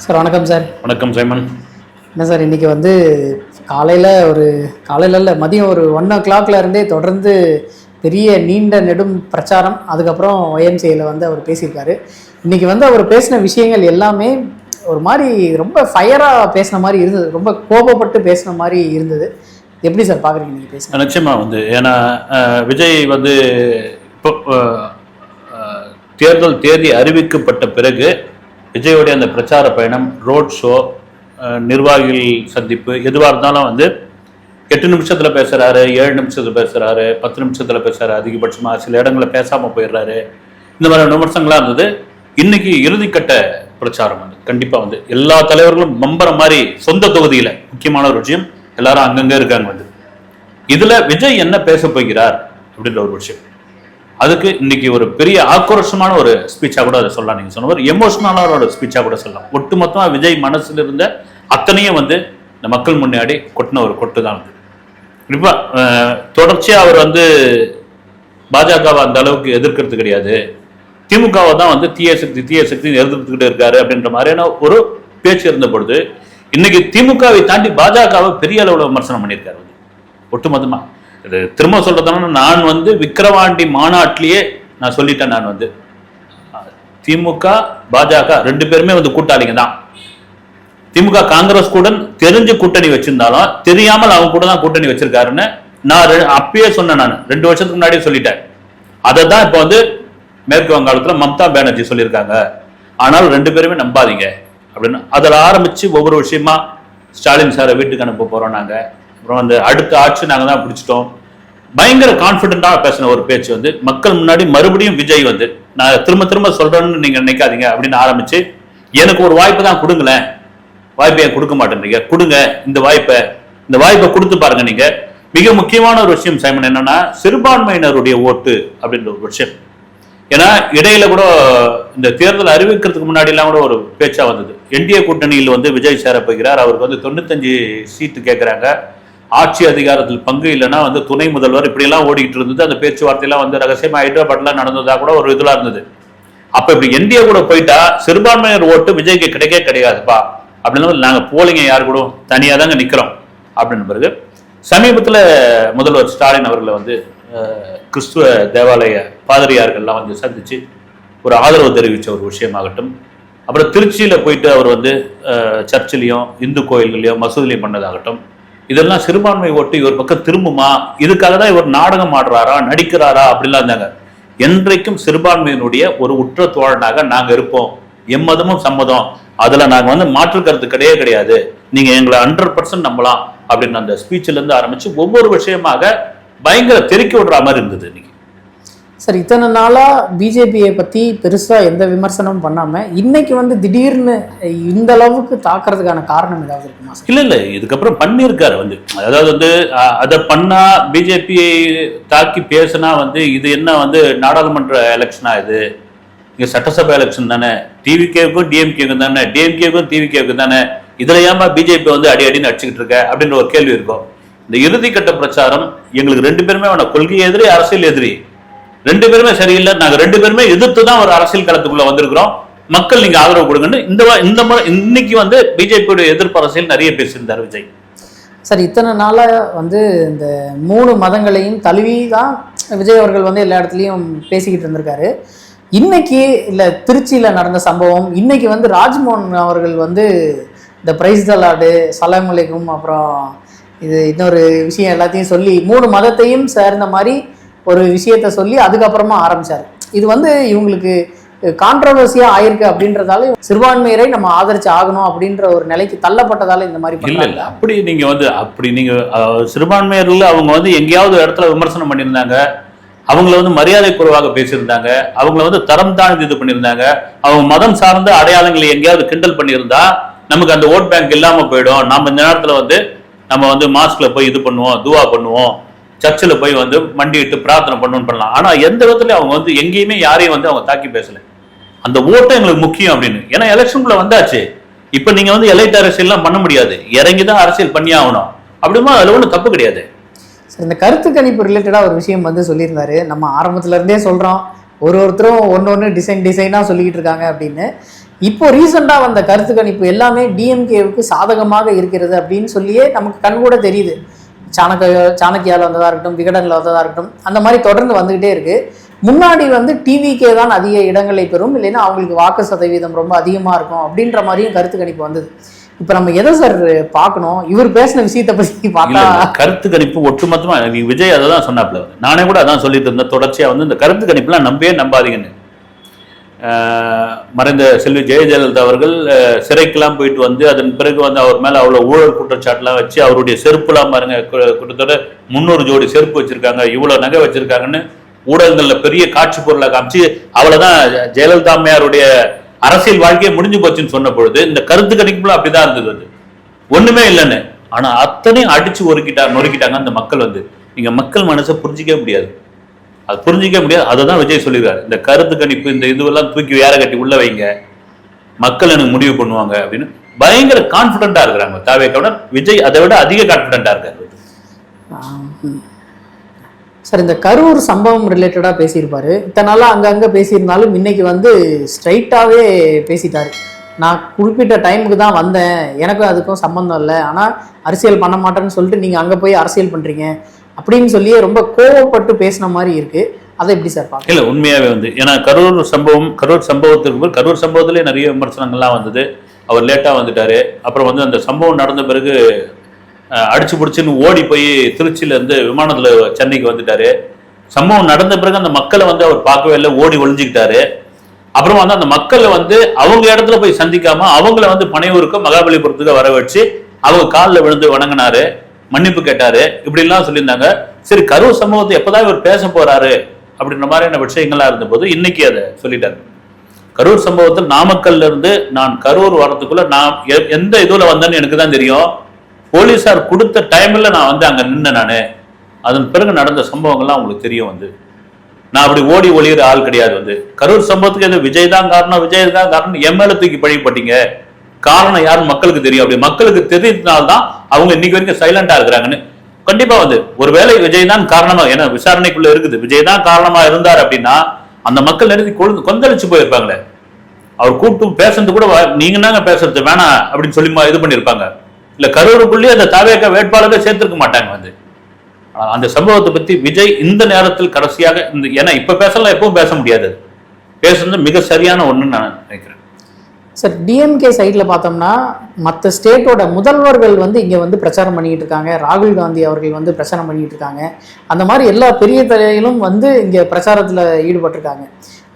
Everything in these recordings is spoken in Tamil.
சார் வணக்கம் சார். வணக்கம் சைமன். என்ன சார் இன்றைக்கி காலையில் இல்லை மதியம் ஒரு 1 இருந்தே தொடர்ந்து பெரிய நீண்ட நெடும் பிரச்சாரம். அதுக்கப்புறம் ஒய்எம்சியில் அவர் பேசியிருக்காரு. இன்றைக்கி அவர் பேசின விஷயங்கள் எல்லாமே ஒரு மாதிரி ரொம்ப ஃபயராக பேசின மாதிரி இருந்தது, ரொம்ப கோபப்பட்டு பேசின மாதிரி இருந்தது. எப்படி சார் பார்க்குறீங்க நீங்கள் பேசுங்க? நிச்சயமாக ஏன்னா விஜய் இப்போ தேர்தல் தேதி அறிவிக்கப்பட்ட பிறகு விஜயோடைய அந்த பிரச்சார பயணம், ரோட் ஷோ, நிர்வாகிகள் சந்திப்பு எதுவாக இருந்தாலும் 8 நிமிஷத்தில் பேசுகிறாரு, 7 நிமிஷத்தில் பேசுகிறாரு, 10 நிமிஷத்தில் பேசுகிறாரு, அதிகபட்சமாக சில இடங்களில் பேசாமல் போயிடுறாரு. இந்த மாதிரி விமர்சனங்களாக இருந்தது. இன்னைக்கு இறுதிக்கட்ட பிரச்சாரம் கண்டிப்பாக எல்லா தலைவர்களும் நம்புற மாதிரி சொந்த தொகுதியில் முக்கியமான ஒரு விஷயம், எல்லாரும் அங்கங்கே இருக்காங்க. இதில் விஜய் என்ன பேச போகிறார் அப்படின்ற ஒரு விஷயம், அதுக்கு இன்னைக்கு ஒரு பெரிய ஆக்ரோஷமான ஒரு ஸ்பீச்சாக கூட அதை சொல்லலாம். நீங்கள் சொன்ன ஒரு எமோஷனலான ஒரு ஸ்பீச்சாக கூட சொல்லலாம். ஒட்டுமொத்தமாக விஜய் மனசில் இருந்த அத்தனையும் இந்த மக்கள் முன்னாடி கொட்டின ஒரு கொட்டு தான். இப்போ தொடர்ச்சியாக அவர் பாஜகவை அந்த அளவுக்கு எதிர்க்கிறது கிடையாது, திமுகவை தான் தீய சக்தி எதிர்த்துக்கிட்டு இருக்காரு அப்படின்ற மாதிரியான ஒரு பேச்சு இருந்த பொழுது, இன்னைக்கு திமுகவை தாண்டி பாஜகவை பெரிய அளவில் விமர்சனம் பண்ணியிருக்காரு. ஒட்டுமொத்தமா இது திரும்ப சொல்றதுனா, நான் விக்கிரவாண்டி மாநாட்டிலேயே நான் சொல்லிட்டேன், நான் திமுக பாஜக 2 பேருமே கூட்டாளிங்க தான். திமுக காங்கிரஸ் கூட தெரிஞ்சு கூட்டணி வச்சிருந்தாலும் தெரியாமல் அவங்க கூட தான் கூட்டணி வச்சிருக்காருன்னு நான் அப்பயே சொன்னேன். நான் 2 வருஷத்துக்கு முன்னாடியே சொல்லிட்டேன். அதை தான் இப்போ மேற்கு வங்காளத்தில் மம்தா பானர்ஜி சொல்லியிருக்காங்க. ஆனால் 2 பேருமே நம்பாதீங்க அப்படின்னு அதில் ஆரம்பிச்சு ஒவ்வொரு விஷயமா, ஸ்டாலின் சாரை வீட்டுக்கு அனுப்ப போறோம் நாங்க, அப்புறம் அடுத்த ஆட்சி நாங்கள் தான் பிடிச்சிட்டோம், பயங்கர கான்ஃபிடென்ட்டாக பேசின ஒரு பேச்சு மக்கள் முன்னாடி மறுபடியும் விஜய் நான் திரும்ப சொல்றேன்னு நீங்க நினைக்காதீங்க அப்படின்னு ஆரம்பிச்சு, எனக்கு ஒரு வாய்ப்பு தான் கொடுங்களேன், வாய்ப்பை ஏன் கொடுக்க மாட்டேன்றீங்க, கொடுங்க இந்த வாய்ப்பை கொடுத்து பாருங்க. நீங்க மிக முக்கியமான ஒரு விஷயம் சைமன் என்னன்னா, சிறுபான்மையினருடைய ஓட்டு அப்படின்ற ஒரு விஷயம். ஏன்னா இடையில கூட இந்த தேர்தல் அறிவிக்கிறதுக்கு முன்னாடி எல்லாம் கூட ஒரு பேச்சா வந்தது, என்டிஏ கூட்டணியில் விஜய் சேர போகிறார், அவருக்கு 95 சீட்டு கேட்கிறாங்க, ஆட்சி அதிகாரத்தில் பங்கு இல்லைன்னா துணை முதல்வர், இப்படி எல்லாம் ஓடிக்கிட்டு இருந்தது. அந்த பேச்சுவார்த்தையெல்லாம் ரகசியமா ஹைதராபாத்ல நடந்ததா கூட ஒரு இதுல இருந்தது. அப்ப இப்படி என்டிஏ கூட போயிட்டா சிறுபான்மையினர் ஓட்டு விஜய்க்கு கிடைக்காதுப்பா அப்படின்னு நாங்க போலிங்க யாரு கூட தனியா தாங்க நிக்கிறோம் அப்படின்னு. பிறகு சமீபத்துல முதல்வர் ஸ்டாலின் அவர்களை கிறிஸ்துவ தேவாலய பாதிரியார்கள்லாம் சந்திச்சு ஒரு ஆதரவு தெரிவிச்ச ஒரு விஷயமாகட்டும், அப்புறம் திருச்சியில போயிட்டு அவர் சர்ச்சிலையும் இந்து கோயில்களையும் மசூதிலையும் பண்ணதாகட்டும், இதெல்லாம் சிறுபான்மை ஓட்டு இவர் பக்கம் திரும்புமா, இதுக்காக தான் இவர் நாடகம் ஆடுறாரா நடிக்கிறாரா அப்படிலாம் இருந்தாங்க. என்றைக்கும் சிறுபான்மையினுடைய ஒரு உற்ற தோழனாக நாங்க இருப்போம், எம்மதமும் சம்மதம், அதுல நாங்க மாற்று கருத்து கிடையாது, நீங்க எங்களை 100% நம்பலாம் அப்படின்னு அந்த ஸ்பீச்ல இருந்து ஆரம்பிச்சு ஒவ்வொரு விஷயமாக பயங்கர தெறிக்க விடுற மாதிரி இருந்தது. இன்னைக்கு சார் இத்தனை நாளா பிஜேபியை பத்தி பெருசா எந்த விமர்சனமும் பண்ணாம இன்னைக்கு திடீர்னு இந்த அளவுக்கு தாக்குறதுக்கான காரணம் ஏதாவது இருக்குமா? இல்ல இதுக்கப்புறம் பண்ணியிருக்காரு. அதாவது அதை பண்ணா பிஜேபியை தாக்கி பேசினா இது என்ன நாடாளுமன்ற எலெக்ஷனா, இது இங்க சட்டசபை எலெக்ஷன் தானே, டிவிகேவுக்கும் டிஎம்கேவுக்கும் தானே, டிஎம்கேவுக்கும் டிவிகேவுக்கும் தானே, இதுல ஏமா பிஜேபி அடின்னு அடிச்சுக்கிட்டு இருக்க அப்படின்ற ஒரு கேள்வி இருக்கும். இந்த இறுதிக்கட்ட பிரச்சாரம் எங்களுக்கு 2 பேருமே கொள்கை எதிரி, அரசியல் எதிரி, 2 பேருமே சரியில்லை, நாங்க 2 பேருமே எதிர்த்து தான் ஒரு அரசியல் களத்துக்குள்ள வந்திருக்கிறோம், மக்கள் நீங்க ஆதரவு கொடுங்கன்னு இந்த முறை இன்னைக்கு பிஜேபியோட எதிர்ப்பு அரசியல் நிறைய பேசியிருந்தார் விஜய். சார் இத்தனை நாளா இந்த 3 மதங்களையும் தழுவி தான் விஜய் அவர்கள் எல்லா இடத்துலையும் பேசிக்கிட்டு இருந்திருக்காரு. இன்னைக்கு இல்ல திருச்சியில நடந்த சம்பவம், இன்னைக்கு ராஜ்மோகன் அவர்கள் இந்த பிரைஸ் த லார்டு, சலாம் அலைக்கும், அப்புறம் இது இன்னொரு விஷயம் எல்லாத்தையும் சொல்லி 3 மதத்தையும் சேர்ந்த மாதிரி ஒரு விஷயத்த சொல்லி அதுக்கப்புறமா ஆரம்பிச்சாரு. இது இவங்களுக்கு கான்ட்ரவர்சியா ஆயிருக்கு அப்படின்றதால சிறுபான்மையரை நம்ம ஆதரிச்சு ஆகணும் அப்படின்ற ஒரு நிலைக்கு தள்ளப்பட்டதால இந்த மாதிரி இல்ல. அப்படி நீங்க சிறுபான்மையர்கள் அவங்க எங்கேயாவது இடத்துல விமர்சனம் பண்ணியிருந்தாங்க, அவங்கள மரியாதை குறைவாக பேசியிருந்தாங்க, அவங்கள தரம் தாழ்ந்து இது பண்ணியிருந்தாங்க, அவங்க மதம் சார்ந்த அடையாளங்களை எங்கேயாவது கிண்டல் பண்ணியிருந்தா நமக்கு அந்த ஓட் பேங்க் இல்லாம போயிடும். நம்ம இந்த நேரத்துல நம்ம மாஸ்க்ல போய் இது பண்ணுவோம், துவா பண்ணுவோம், சர்ச்சில் போய் மண்டிட்டு பிரார்த்தனை பண்ணணும்னு பண்ணலாம். ஆனா எந்த விதத்துலயும் அவங்க எங்கேயுமே யாரையும் அவங்க தாக்கி பேசல. அந்த ஓட்டம் எங்களுக்கு முக்கியம் அப்படின்னு. ஏன்னா எலெக்ஷனுக்குள்ள வந்தாச்சு, இப்ப நீங்க எலைட் அரசியல்லாம் பண்ண முடியாது, இறங்கிதான் அரசியல் பண்ணி ஆகணும். அப்படிமா அதுல ஒன்றும் தப்பு கிடையாது. இந்த கருத்து கணிப்பு ரிலேட்டடா ஒரு விஷயம் சொல்லியிருந்தாரு. நம்ம ஆரம்பத்துல இருந்தே சொல்றோம், ஒருத்தரும் ஒன்று டிசைனா சொல்லிக்கிட்டு இருக்காங்க அப்படின்னு. இப்போ ரீசெண்டாக வந்த கருத்து கணிப்பு எல்லாமே டிஎம்கேவுக்கு சாதகமாக இருக்கிறது அப்படின்னு சொல்லியே நமக்கு கண் கூட தெரியுது. சாணக்கியாவில் வந்ததாக இருக்கட்டும், விகடனில் வந்ததாக இருக்கட்டும், அந்த மாதிரி தொடர்ந்து வந்துக்கிட்டே இருக்கு. முன்னாடி வந்து டிவிகே தான் அதிக இடங்களை பெறும், இல்லைன்னா அவங்களுக்கு வாக்கு சதவீதம் ரொம்ப அதிகமாக இருக்கும் அப்படின்ற மாதிரியும் கருத்து கணிப்பு வந்தது. இப்போ நம்ம எதை சார் பார்க்கணும்? இவர் பேசின விஷயத்தை பற்றி பார்த்தா கருத்து கணிப்பு ஒட்டுமொத்தமா விஜய் அதை தான் சொன்னாப்ல. நானே கூட அதான் சொல்லிட்டு இருந்தேன் தொடர்ச்சியா வந்து இந்த கருத்து கணிப்புலாம் நம்பாதீங்கன்னு. மறைந்த செல்வி ஜெயலலிதா அவர்கள் சிறைக்கெல்லாம் போயிட்டு வந்து அதன் பிறகு வந்து அவர் மேல அவ்வளவு ஊழல் குற்றச்சாட்டுலாம் வச்சு அவருடைய செருப்புலாம் பாருங்க, கிட்டத்தட்ட 300 ஜோடி செருப்பு வச்சிருக்காங்க, இவ்வளவு நகை வச்சிருக்காங்கன்னு ஊடகங்கள்ல பெரிய காட்சி பொருளை காமிச்சு அவ்வளவுதான் ஜெயலலிதா அம்மையாருடைய அரசியல் வாழ்க்கையை முடிஞ்சு போச்சுன்னு சொன்ன பொழுது இந்த கருத்து கணிப்புல அப்படிதான் இருந்தது. அது ஒண்ணுமே இல்லைன்னு. ஆனா அத்தனையும் அடிச்சு நொறுக்கிட்டாங்க அந்த மக்கள். வந்து நீங்க மக்கள் மனசை புரிஞ்சிக்கவே முடியாது, அது புரிஞ்சிக்க முடியாது. அதை தான் விஜய் சொல்லியிருக்காரு, இந்த கருத்து கணிப்பு இந்த இதுவெல்லாம் தூக்கி வேற கட்டி உள்ள வைங்க, மக்கள் எனக்கு முடிவு பண்ணுவாங்க அப்படின்னு பயங்கர கான்பிடண்டா இருக்கிறாங்க தாவேக்காவுடன். விஜய் அதை விட அதிக கான்பிடண்டா இருக்காரு. சார், இந்த கரூர் சம்பவம் ரிலேட்டடாக பேசியிருப்பாரு. இத்தனை நாளாக அங்கங்கே பேசியிருந்தாலும் இன்னைக்கு வந்து ஸ்ட்ரைட்டாகவே பேசிட்டாரு. நான் குறிப்பிட்ட டைமுக்கு தான் வந்தேன், எனக்கும் அதுக்கும் சம்மந்தம் இல்லை, ஆனால் அரசியல் பண்ண மாட்டேன்னு சொல்லிட்டு நீங்கள் அங்கே போய் அரசியல் பண்ணுறீங்க அப்படின்னு சொல்லியே ரொம்ப கோவப்பட்டு பேசின மாதிரி இருக்கு. அதை எப்படி சார் பார்க்க? இல்லை, உண்மையாகவே வந்து ஏன்னா கரூர் சம்பவத்துக்கு கரூர் சம்பவத்திலே நிறைய விமர்சனங்கள்லாம் வந்தது. அவர் லேட்டாக வந்துட்டாரு. அப்புறம் வந்து அந்த சம்பவம் நடந்த பிறகு அடிச்சு பிடிச்சின்னு ஓடி போய் திருச்சியிலேருந்து விமானத்தில் சென்னைக்கு வந்துட்டாரு. சம்பவம் நடந்த பிறகு அந்த மக்களை வந்து அவர் பார்க்கவே இல்லை, ஓடி ஒளிஞ்சிக்கிட்டாரு. அப்புறம் வந்து அந்த மக்களை வந்து அவங்க இடத்துல போய் சந்திக்காம அவங்கள வந்து பனையூருக்கு மகாபலிபுரத்துக்கு வர வச்சு அவங்க காலில் விழுந்து வணங்கினாரு, மன்னிப்பு கேட்டாரு, இப்படிலாம் சொல்லியிருந்தாங்க. சரி, கரூர் சம்பவத்தை எப்போதான் இவர் பேச போறாரு அப்படின்ற மாதிரியான விஷயங்கள்லாம் இருந்தபோது இன்னைக்கு அதை சொல்லிட்டாரு. கரூர் சம்பவத்தில் நாமக்கல்ல இருந்து நான் கரூர் வரத்துக்குள்ள நான் எந்த இதுல வந்தேன்னு எனக்கு தான் தெரியும். போலீஸார் கொடுத்த டைம்ல நான் வந்து அங்க நின்னேன். நானு அதன் பிறகு நடந்த சம்பவங்கள்லாம் உங்களுக்கு தெரியும். வந்து நான் அப்படி ஓடி ஒளியிற ஆள் கிடையாது. வந்து கரூர் சம்பவத்துக்கு எது விஜய் தான் காரணம் என் மேல தூக்கி பழிப்பட்டீங்க. காரணம் யாருன்னு மக்களுக்கு தெரியும். அப்படி மக்களுக்கு தெரிஞ்சதுனால்தான் அவங்க இன்னைக்கு வரைக்கும் சைலண்டா இருக்கிறாங்கன்னு. கண்டிப்பா வந்து ஒருவேளை விஜய் தான் காரணமா, ஏன்னா விசாரணைக்குள்ள இருக்குது, விஜய் தான் காரணமா இருந்தார் அப்படின்னா அந்த மக்கள் நிறுத்தி கொந்தளிச்சு போயிருப்பாங்களே. அவர் கூப்பிட்டு பேசுறது கூட நீங்க தாங்க பேசுறது வேணாம் அப்படின்னு சொல்லி இது பண்ணிருப்பாங்க. இல்ல கரூருக்குள்ளேயே அந்த தாவேக வேட்பாளரை சேர்த்திருக்க மாட்டாங்க. வந்து அந்த சம்பவத்தை பத்தி விஜய் இந்த நேரத்தில் கடைசியாக ஏன்னா இப்ப பேசலாம், எப்பவும் பேச முடியாது, பேசுறது மிக சரியான ஒண்ணுன்னு நான் நினைக்கிறேன். சார், டிஎம்கே சைடில் பார்த்தோம்னா மற்ற ஸ்டேட்டோட முதல்வர்கள் வந்து இங்கே வந்து பிரச்சாரம் பண்ணிக்கிட்டு இருக்காங்க. ராகுல் காந்தி அவர்கள் வந்து பிரச்சாரம் பண்ணிக்கிட்டு இருக்காங்க. அந்த மாதிரி எல்லா பெரிய தலைவர்களும் வந்து இங்கே பிரச்சாரத்தில் ஈடுபட்டிருக்காங்க.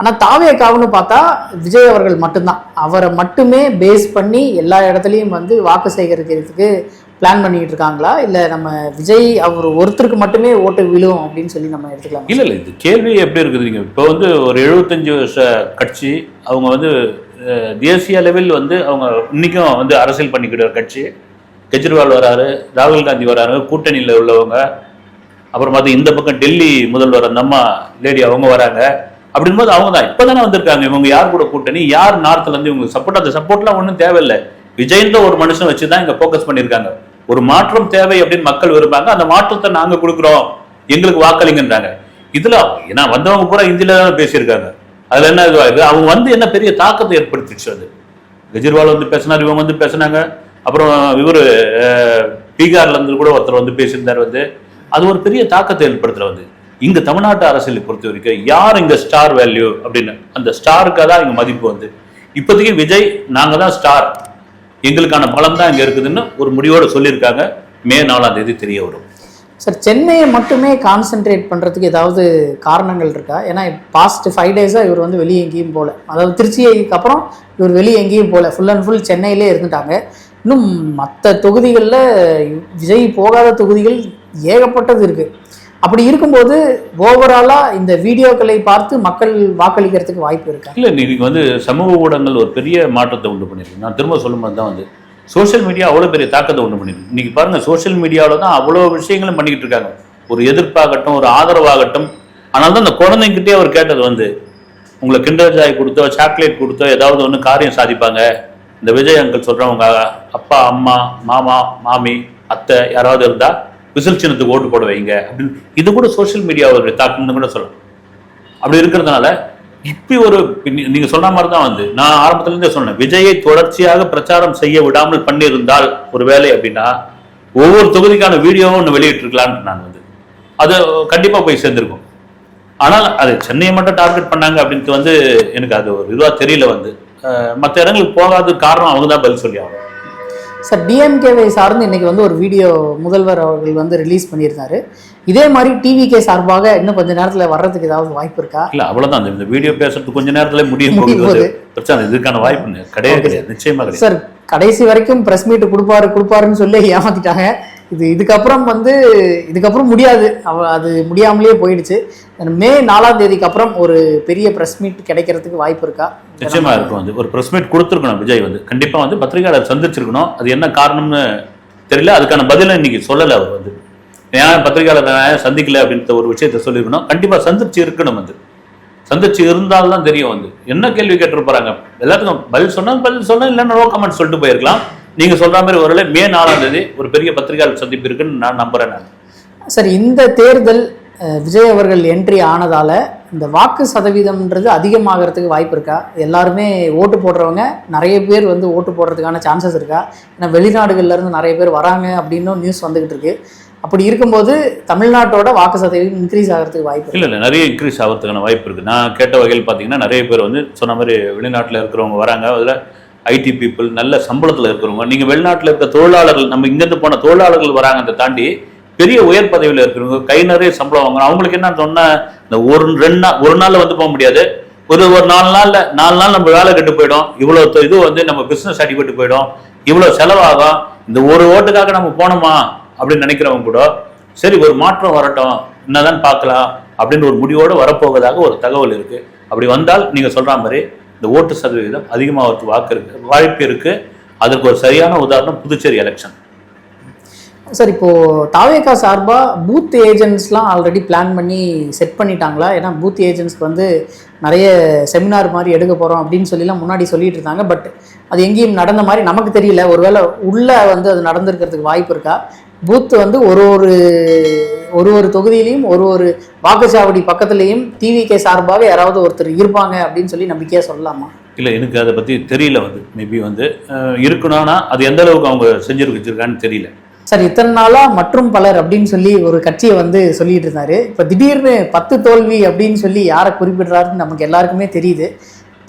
ஆனால் தாவேக்காவுன்னு பார்த்தா விஜய் அவர்கள் மட்டும்தான், அவரை மட்டுமே பேஸ் பண்ணி எல்லா இடத்துலையும் வந்து வாக்கு சேகரிக்கிறதுக்கு பிளான் பண்ணிக்கிட்டு இருக்காங்களா, இல்லை நம்ம விஜய் அவர் ஒருத்தருக்கு மட்டுமே ஓட்டு விழும் அப்படின்னு சொல்லி நம்ம எடுத்துக்கலாம்? இல்லை, இது கேள்வி எப்படி இருக்குதுங்க. இப்போ வந்து ஒரு 75 வருஷ கட்சி, அவங்க வந்து தேசிய அளவில் வந்து அவங்க இன்னைக்கும் வந்து அரசியல் பண்ணிக்கிற கட்சி. கெஜ்ரிவால் வராரு, ராகுல் காந்தி வராரு, கூட்டணியில் உள்ளவங்க. அப்புறம் பார்த்து இந்த பக்கம் டெல்லி முதல்வர் அந்த அம்மா லேடி அவங்க வராங்க. அப்படின்போது அவங்க தான் இப்போதானே வந்திருக்காங்க. இவங்க யார் கூட கூட்டணி, யார் நார்த்ல இருந்து இவங்க சப்போர்ட், அந்த சப்போர்ட்லாம் ஒன்றும் தேவையில்லை. விஜய்ன்ற ஒரு மனுஷன் வச்சு தான் இங்கே ஃபோக்கஸ் பண்ணியிருக்காங்க. ஒரு மாற்றம் தேவை அப்படின்னு மக்கள் விரும்பாங்க. அந்த மாற்றத்தை நாங்கள் கொடுக்குறோம், எங்களுக்கு வாக்களிங்கன்றாங்க. இதுல ஏன்னா வந்தவங்க பூரா ஹிந்தியில தான் பேசியிருக்காங்க. அதுல என்ன இதுவாகுது, அவங்க வந்து என்ன பெரிய தாக்கத்தை ஏற்படுத்திடுச்சு. அது கெஜ்ரிவால் வந்து பேசினார், இவங்க வந்து பேசினாங்க. அப்புறம் இவர் பீகார்ல இருந்து கூட ஒருத்தர் வந்து பேசியிருந்தார். வந்து அது ஒரு பெரிய தாக்கத்தை ஏற்படுத்துற. வந்து இங்க தமிழ்நாட்டு அரசியலை பொறுத்த வரைக்கும் யார் இங்க ஸ்டார் வேல்யூ அப்படின்னு அந்த ஸ்டாருக்காக தான் இங்க மதிப்பு. வந்து இப்போதைக்கு விஜய் நாங்க தான் ஸ்டார், எங்களுக்கான பலம் தான் இங்க இருக்குதுன்னு ஒரு முடிவோடு சொல்லியிருக்காங்க. மே 4ஆம் தேதி தெரிய வரும். சார், சென்னையை மட்டுமே கான்சென்ட்ரேட் பண்ணுறதுக்கு ஏதாவது காரணங்கள் இருக்கா? ஏன்னா பாஸ்ட் 5 டேஸாக இவர் வந்து வெளியே எங்கேயும் போகல. அதாவது திருச்சிக்கு அப்புறம் இவர் வெளியே எங்கேயும் போகல, ஃபுல் அண்ட் ஃபுல் சென்னையிலே இருந்துட்டாங்க. இன்னும் மற்ற தொகுதிகளில் விஜய் போகாத தொகுதிகள் ஏகப்பட்டது இருக்குது. அப்படி இருக்கும்போது ஓவராலாக இந்த வீடியோக்களை பார்த்து மக்கள் வாக்களிக்கிறதுக்கு வாய்ப்பு இருக்கா? இல்லை, இன்னைக்கு வந்து சமூக ஊடகங்கள் ஒரு பெரிய மாற்றத்தை உண்டு பண்ணியிருக்கு. நான் திரும்ப சொல்லும்போது தான் வந்து சோஷியல் மீடியா அவ்வளோ பெரிய தாக்கத்தை உண்டு பண்ணிருக்கு. இன்னைக்கு பாருங்க, சோஷியல் மீடியாவில் தான் அவ்வளோ விஷயங்களும் பண்ணிக்கிட்டு இருக்காங்க. ஒரு எதிர்ப்பாகட்டும், ஒரு ஆதரவாகட்டும். ஆனால் தான் அந்த குழந்தைங்கிட்டே அவர் கேட்டது வந்து உங்களுக்கு கிண்டர் ஜாய் கொடுத்தோ சாக்லேட் கொடுத்தோ ஏதாவது ஒன்று காரியம் சாதிப்பாங்க. இந்த விஜய் அங்கிள் சொல்கிறவங்க அப்பா அம்மா மாமா மாமி அத்தை யாராவது இருந்தால் விசில் சின்னத்துக்கு ஓட்டு போட வைங்க அப்படின்னு. இது கூட சோஷியல் மீடியாவுடைய தாக்கம்னு கூட சொல்லலாம். அப்படி இருக்கிறதுனால இப்படி ஒரு நீங்க சொன்ன மாதிரி தான் வந்து நான் ஆரம்பத்துல இருந்தே சொன்னேன், விஜயை தொடர்ச்சியாக பிரச்சாரம் செய்ய விடாமல் பண்ணியிருந்தால் ஒரு வேலை அப்படின்னா ஒவ்வொரு தொகுதிக்கான வீடியோவும் ஒன்று வெளியிட்டு இருக்கலான்னு நான் வந்து அது கண்டிப்பா போய் சேர்ந்திருக்கும். ஆனால் அது சென்னையை மட்டும் டார்கெட் பண்ணாங்க அப்படின்ட்டு வந்து எனக்கு அது ஒரு இதுவா தெரியல வந்து. மற்ற இடங்களுக்கு போகாத காரணம் அவங்க தான் பதில் சொல்லி ஆகணும். சார், டிஎம்கேவை சார்ந்து இன்னைக்கு வந்து ஒரு வீடியோ முதல்வர் அவர்கள் வந்து ரிலீஸ் பண்ணியிருந்தாரு. இதே மாதிரி டிவிகே சார்பாக இன்னும் கொஞ்ச நேரத்துல வர்றதுக்கு ஏதாவது வாய்ப்பு இருக்கா? இல்ல அவ்வளவுதான், இந்த வீடியோ பேசுறதுக்கு கொஞ்ச நேரத்துல முடியும் போகுது பிரச்சனை. இதுக்கான வாய்ப்பு கிடையாது, நிச்சயமா கிடையாது. சார், கடைசி வரைக்கும் பிரஸ் மீட் கொடுப்பாருன்னு சொல்லி ஏமாத்திட்டாங்க. இதுக்கப்புறம் முடியாது, அது முடியாமலே போயிடுச்சு. மே 4ஆம் தேதிக்கு அப்புறம் ஒரு பெரிய பிரஸ் மீட் கிடைக்கிறதுக்கு வாய்ப்பு இருக்கா? நிச்சயமா இருக்கும். வந்து ஒரு பிரஸ் மீட் கொடுத்துருக்கணும் விஜய் வந்து, கண்டிப்பா வந்து பத்திரிகையாளர் சந்திச்சிருக்கணும். அது என்ன காரணம்னு தெரியல, அதுக்கான பதிலை இன்னைக்கு சொல்லலை அவர் வந்து. ஏன்னா பத்திரிகையாளர் சந்திக்கல அப்படின்ற ஒரு விஷயத்த சொல்லியிருக்கணும். கண்டிப்பா சந்திச்சு இருக்கணும், வந்து சந்திச்சு இருந்தால்தான் தெரியும் வந்து என்ன கேள்வி கேட்டிருப்பாங்க. எல்லாத்துக்கும் பதில் சொன்னா இல்லைன்னா நோ கமெண்ட் சொல்லிட்டு போயிருக்கலாம். நீங்க சொல்ற மாதிரி ஒரு மே 4ஆம் தேதி ஒரு பெரிய பத்திரிகையாளர் சந்திப்பு இருக்குன்னு நான் நம்புறேன். சார், இந்த தேர்தல் விஜய் அவர்கள் என்ட்ரி ஆனதால இந்த வாக்கு சதவீதம்ன்றது அதிகமாகிறதுக்கு வாய்ப்பு இருக்கா? எல்லாருமே ஓட்டு போடுறவங்க நிறைய பேர் வந்து ஓட்டு போடுறதுக்கான சான்சஸ் இருக்கா? ஏன்னா வெளிநாடுகள்ல இருந்து நிறைய பேர் வராங்க அப்படின்னு நியூஸ் வந்துகிட்டு இருக்கு. அப்படி இருக்கும்போது தமிழ்நாட்டோட வாக்கு சதவீதம் இன்க்ரீஸ் ஆகிறதுக்கு வாய்ப்பு இல்லை நிறைய இன்க்ரீஸ் ஆகிறதுக்கான வாய்ப்பு இருக்குது. நான் கேட்ட வகையில் பார்த்தீங்கன்னா நிறைய பேர் வந்து சொன்ன மாதிரி வெளிநாட்டில் இருக்கிறவங்க வராங்க. அதில் ஐடி பீப்புள், நல்ல சம்பளத்தில் இருக்கிறவங்க. நீங்கள் வெளிநாட்டில் இருக்க தொழிலாளர்கள், நம்ம இங்கேருந்து போன தொழிலாளர்கள் வராங்க. அதை தாண்டி பெரிய உயர் பதவியில் இருக்கிறவங்க, கை நிறைய சம்பளம் வாங்குறோம். அவங்களுக்கு என்ன சொன்னால் இந்த ஒரு நாளில் வந்து போக முடியாது. ஒரு 4 நாள் நம்ம வேலை கெட்டு போயிடும். இவ்வளோ இது வந்து நம்ம பிஸ்னஸ் அடிபட்டு போயிடும். இவ்வளோ செலவாகும். இந்த ஒரு ஓட்டுக்காக நம்ம போனோமா அப்படின்னு நினைக்கிறவங்க கூட சரி ஒரு மாற்றம் வரட்டும், என்னதான் பார்க்கலாம் அப்படின்னு ஒரு முடிவோடு வரப்போவதாக ஒரு தகவல் இருக்கு. அப்படி வந்தால் நீங்க சொல்ற மாதிரி இந்த ஓட்டு சதவீதம் அதிகமாக வாய்ப்பு இருக்கு. அதற்கு ஒரு சரியான உதாரணம் புதுச்சேரி எலெக்ஷன். சார், இப்போ தாவேகா சார்பா பூத் ஏஜென்ட்ஸ்லாம் ஆல்ரெடி பிளான் பண்ணி செட் பண்ணிட்டாங்களா? ஏன்னா பூத் ஏஜென்ட்ஸ்க்கு வந்து நிறைய செமினார் மாதிரி எடுக்க போகிறோம் அப்படின்னு சொல்லிலாம் முன்னாடி சொல்லிட்டு இருந்தாங்க. பட் அது எங்கேயும் நடந்த மாதிரி நமக்கு தெரியல. ஒருவேளை உள்ள வந்து அது நடந்திருக்கிறதுக்கு வாய்ப்பு இருக்கா? பூத் வந்து ஒரு தொகுதியிலையும் ஒரு வாக்குச்சாவடி பக்கத்துலேயும் டிவிகே சார்பாக யாராவது ஒருத்தர் இருப்பாங்க அப்படின்னு சொல்லி நம்பிக்கையாக சொல்லலாமா? இல்லை, எனக்கு அதை பற்றி தெரியல. வந்து மேபி வந்து இருக்கணும்னா அது எந்த அளவுக்கு அவங்க செஞ்சுருக்கான்னு தெரியல. சார், இத்தனை நாளா மற்றும் பலர் அப்படின்னு சொல்லி ஒரு கட்சியை வந்து சொல்லிட்டு இருந்தாரு. இப்போ திடீர்னு 10 தோல்வி அப்படின்னு சொல்லி யாரை குறிப்பிடுறாருன்னு நமக்கு எல்லாருக்குமே தெரியுது.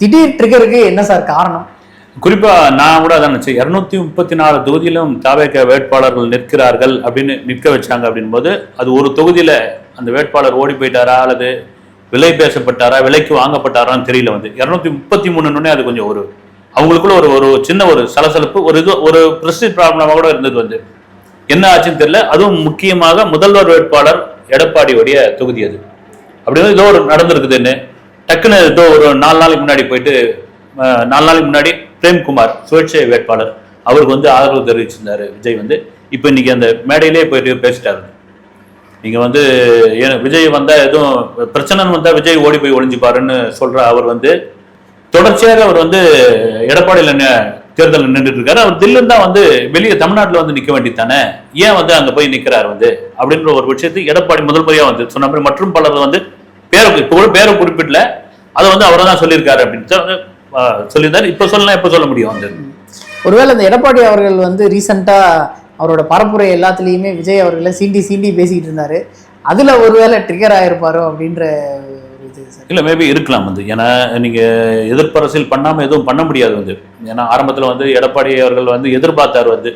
திடீர் ட்ரிகருக்கு என்ன சார் காரணம்? குறிப்பா நான் கூட அதான் நினைச்சேன். 234 தொகுதியிலும் தாவேக வேட்பாளர்கள் நிற்கிறார்கள் அப்படின்னு நிற்க வச்சாங்க. அப்படின் போது அது ஒரு தொகுதியில அந்த வேட்பாளர் ஓடி போயிட்டாரா அல்லது விலை பேசப்பட்டாரா, விலைக்கு வாங்கப்பட்டாரான்னு தெரியல. வந்து 233 அது கொஞ்சம் அவங்களுக்குள்ள ஒரு சின்ன ஒரு சலசலப்பு, ஒரு பிரஸ்டீஜ் ப்ராப்ளமாக கூட இருந்தது. வந்து என்ன ஆச்சுன்னு தெரியல. அதுவும் முக்கியமாக முதல்வர் வேட்பாளர் எடப்பாடியுடைய தொகுதி அது. அப்படின்னு ஏதோ ஒரு நடந்திருக்குதுன்னு டக்குன்னு ஏதோ ஒரு 4 நாளைக்கு முன்னாடி போயிட்டு 4 நாளைக்கு முன்னாடி பிரேம்குமார் சுயேட்சை வேட்பாளர் அவருக்கு வந்து ஆதரவு தெரிவிச்சிருந்தாரு விஜய் வந்து. இப்போ இன்னைக்கு அந்த மேடையிலே போயிட்டு பேசிட்டாரு. நீங்க வந்து விஜய் வந்தா எதுவும் பிரச்சனைன்னு வந்தா விஜய் ஓடி போய் ஒளிஞ்சுப்பாருன்னு சொல்ற அவர் வந்து தொடர்ச்சியாக அவர் வந்து எடப்பாடியில் தேர்தல் நின்றுட்டு இருக்காரு. அவர் தில்லிருந்து தான் வந்து வெளியே தமிழ்நாட்டில் வந்து நிற்க வேண்டியதானே, ஏன் வந்து அங்கே போய் நிற்கிறார் வந்து அப்படின்ற ஒரு விஷயத்தை எடப்பாடி முதல் முறையாக வந்து சொன்ன மாதிரி மற்றும் பலர் வந்து இப்போ கூட பேரை குறிப்பிடல, அதை வந்து அவரை தான் சொல்லியிருக்காரு அப்படின்னு சொல்லியிருந்தாரு. இப்போ சொல்லலாம், எப்போ சொல்ல முடியும் வந்து. ஒருவேளை இந்த எடப்பாடி அவர்கள் வந்து ரீசெண்டாக அவரோட பரப்புரை எல்லாத்துலேயுமே விஜய் அவர்களை சீண்டி பேசிக்கிட்டு இருந்தாரு. அதில் ஒருவேளை ட்ரிகர் ஆகிருப்பாரோ அப்படின்ற இல்லை மேபி இருக்கலாம் வந்து. ஏன்னா நீங்கள் எதிர்ப்பரசியல் பண்ணாமல் எதுவும் பண்ண முடியாது வந்து. ஏன்னா ஆரம்பத்தில் வந்து எடப்பாடி அவர்கள் வந்து எதிர்பார்த்தார் வந்து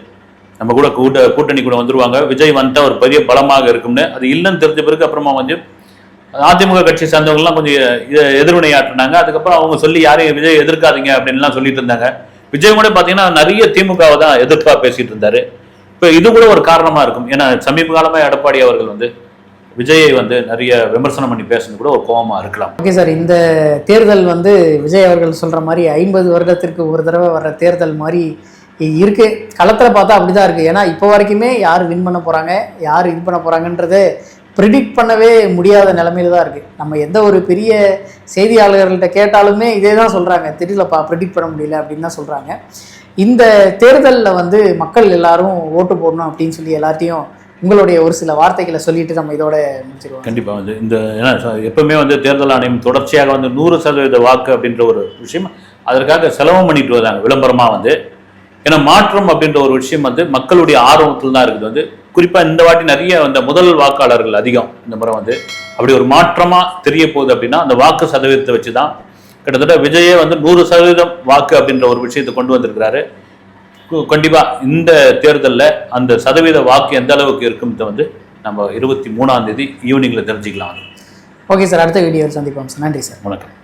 நம்ம கூட கூட்டணி கூட வந்துருவாங்க, விஜய் வந்துட்டா ஒரு பெரிய பலமாக இருக்கும்னு. அது இல்லைன்னு தெரிஞ்ச பிறகு அப்புறமா வந்து அதிமுக கட்சி சேர்ந்தவங்கலாம் கொஞ்சம் எதிர்வினையாற்றினாங்க. அதுக்கப்புறம் அவங்க சொல்லி யாரையும் விஜய் எதிர்க்காதீங்க அப்படின்லாம் சொல்லிட்டு இருந்தாங்க. விஜய் கூட பார்த்தீங்கன்னா நிறைய திமுகவை தான் எதிர்ப்பா பேசிட்டு இருந்தாரு. இப்போ இது கூட ஒரு காரணமாக இருக்கும். ஏன்னா சமீப காலமாக எடப்பாடி அவர்கள் வந்து விஜயை வந்து நிறைய விமர்சனம் பண்ணி பேசுறது கூட ஒரு கோபமாக இருக்கலாம். ஓகே சார், இந்த தேர்தல் வந்து விஜய் அவர்கள் சொல்கிற மாதிரி 50 வருடத்திற்கு ஒரு தடவை வர்ற தேர்தல் மாதிரி இருக்குது. களத்தில் பார்த்தா அப்படி தான் இருக்குது. ஏன்னா இப்போ வரைக்குமே யார் வின் பண்ண போகிறாங்க, யார் இது பண்ண போகிறாங்கன்றதை ப்ரிடிக்ட் பண்ணவே முடியாத நிலைமையில தான் இருக்குது. நம்ம எந்த ஒரு பெரிய செய்தியாளர்கள்ட்ட கேட்டாலுமே இதே தான் சொல்கிறாங்க, தெரியலப்பா ப்ரிடிக்ட் பண்ண முடியல அப்படின்னு தான் சொல்கிறாங்க. இந்த தேர்தலில் வந்து மக்கள் எல்லாரும் ஓட்டு போடணும் அப்படின்னு சொல்லி எல்லாத்தையும் உங்களுடைய ஒரு சில வார்த்தைகளை சொல்லிட்டு நம்ம இதோட முடிச்சிருவோம். கண்டிப்பாக வந்து இந்த ஏன்னா எப்பவுமே வந்து தேர்தல் ஆணையம் தொடர்ச்சியாக வந்து 100% வாக்கு அப்படின்ற ஒரு விஷயம் அதற்காக செலவும் பண்ணிட்டு வராங்க விளம்பரமாக வந்து. ஏன்னா மாற்றம் அப்படின்ற ஒரு விஷயம் வந்து மக்களுடைய ஆர்வத்தில் தான் இருக்குது. வந்து குறிப்பாக இந்த வாட்டி நிறைய அந்த முதல் வாக்காளர்கள் அதிகம் இந்த முறை வந்து அப்படி ஒரு மாற்றமாக தெரிய போகுது அப்படின்னா அந்த வாக்கு சதவீதத்தை வச்சு தான் கிட்டத்தட்ட விஜயே வந்து 100% வாக்கு அப்படின்ற ஒரு விஷயத்தை கொண்டு வந்திருக்கிறாரு. கண்டிப்பாக இந்த தேர்தலில் அந்த சதவீத வாக்கு எந்த அளவுக்கு இருக்கும்னு வந்து நம்ம 23ஆம் தேதி ஈவினிங்கில் தெரிஞ்சுக்கலாம். ஓகே சார், அடுத்த வீடியோவில் சந்திப்போம் சார். நன்றி சார். வணக்கம்.